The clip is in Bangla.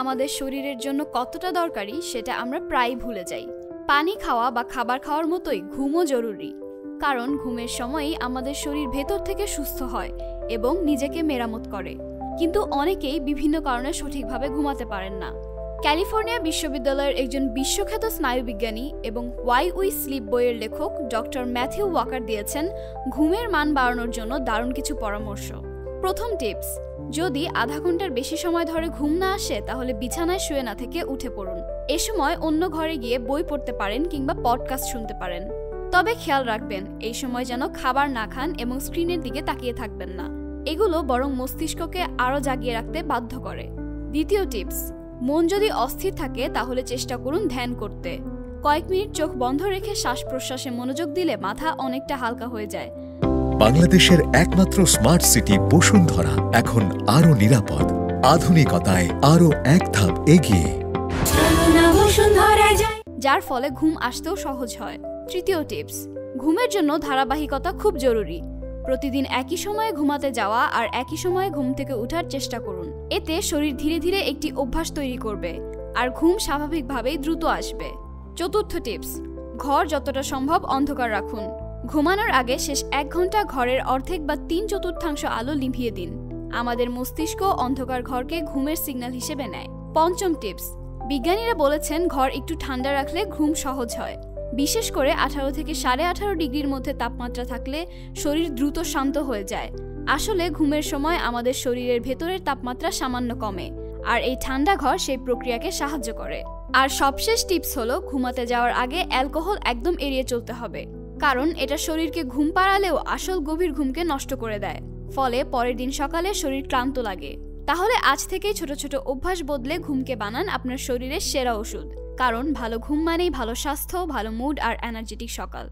আমাদের শরীরের জন্য কতটা দরকারি সেটা আমরা প্রায়ই ভুলে যাই। পানি খাওয়া বা খাবার খাওয়ার মতোই ঘুমও জরুরি, কারণ ঘুমের সময়ই আমাদের শরীর ভেতর থেকে সুস্থ হয় এবং নিজেকে মেরামত করে। কিন্তু অনেকেই বিভিন্ন কারণে সঠিকভাবে ঘুমাতে পারেন না। ক্যালিফোর্নিয়া বিশ্ববিদ্যালয়ের একজন বিশ্বখ্যাত স্নায়ুবিজ্ঞানী এবং ওয়াই উই স্লিপ বইয়ের লেখক ডক্টর ম্যাথিউ ওয়াকার দিয়েছেন ঘুমের মান বাড়ানোর জন্য দারুণ কিছু পরামর্শ। প্রথম টিপস, যদি আধা ঘন্টার বেশি সময় ধরে ঘুম না আসে তাহলে বিছানায় শুয়ে না থেকে উঠে পড়ুন। এ সময় অন্য ঘরে গিয়ে বই পড়তে পারেন কিংবা পডকাস্ট শুনতে পারেন। তবে খেয়াল রাখবেন এই সময় যেন খাবার না খান এবং স্ক্রিনের দিকে তাকিয়ে থাকবেন না। এগুলো বরং মস্তিষ্ককে আরও জাগিয়ে রাখতে বাধ্য করে। দ্বিতীয় টিপস, মন যদি অস্থির থাকে তাহলে চেষ্টা করুন ধ্যান করতে। কয়েক মিনিট চোখ বন্ধ রেখে শ্বাস প্রশ্বাসে মনোযোগ দিলে মাথা অনেকটা হালকা হয়ে যায়। বাংলাদেশের একমাত্র স্মার্ট সিটি বসুন্ধরা এখন আরো নিরাপদ, আধুনিকতায় আরো এক ধাপ এগিয়ে, যার ফলে ঘুম আসতেও সহজ হয়। তৃতীয় টিপস, ঘুমের জন্য ধারাবাহিকতা খুব জরুরি। প্রতিদিন একই সময়ে ঘুমাতে যাওয়া আর একই সময়ে ঘুম থেকে ওঠার চেষ্টা করুন। এতে শরীর ধীরে ধীরে একটি অভ্যাস তৈরি করবে আর ঘুম স্বাভাবিকভাবেই দ্রুত আসবে। চতুর্থ টিপস, ঘর যতটা সম্ভব অন্ধকার রাখুন। ঘুমানোর আগে শেষ 1 ঘন্টা ঘরের অর্ধেক বা 3/4 আলো নিভিয়ে দিন। আমাদের মস্তিষ্ক অন্ধকার ঘরকে ঘুমের সিগন্যাল হিসেবে নেয়। পঞ্চম টিপস, বিজ্ঞানীরা বলেছেন ঘর একটু ঠান্ডা রাখলে ঘুম সহজ হয়। বিশেষ করে 18 থেকে 18.5 ডিগ্রির মধ্যে তাপমাত্রা থাকলে শরীর দ্রুত শান্ত হয়ে যায়। আসলে ঘুমের সময় আমাদের শরীরের ভেতরের তাপমাত্রা সামান্য কমে, আর এই ঠান্ডা ঘর সেই প্রক্রিয়াকে সাহায্য করে। আর সবশেষ টিপস হলো ঘুমাতে যাওয়ার আগে অ্যালকোহল একদম এড়িয়ে চলতে হবে, কারণ এটা শরীরকে ঘুম পাড়ালেও আসল গভীর ঘুমকে নষ্ট করে দেয়। ফলে পরের দিন সকালে শরীর ক্লান্ত লাগে। তাহলে আজ থেকেই ছোট ছোট অভ্যাস বদলে ঘুমকে বানান আপনার শরীরের সেরা ওষুধ, কারণ ভালো ঘুম মানেই ভালো স্বাস্থ্য, ভালো মুড আর এনার্জেটিক সকাল।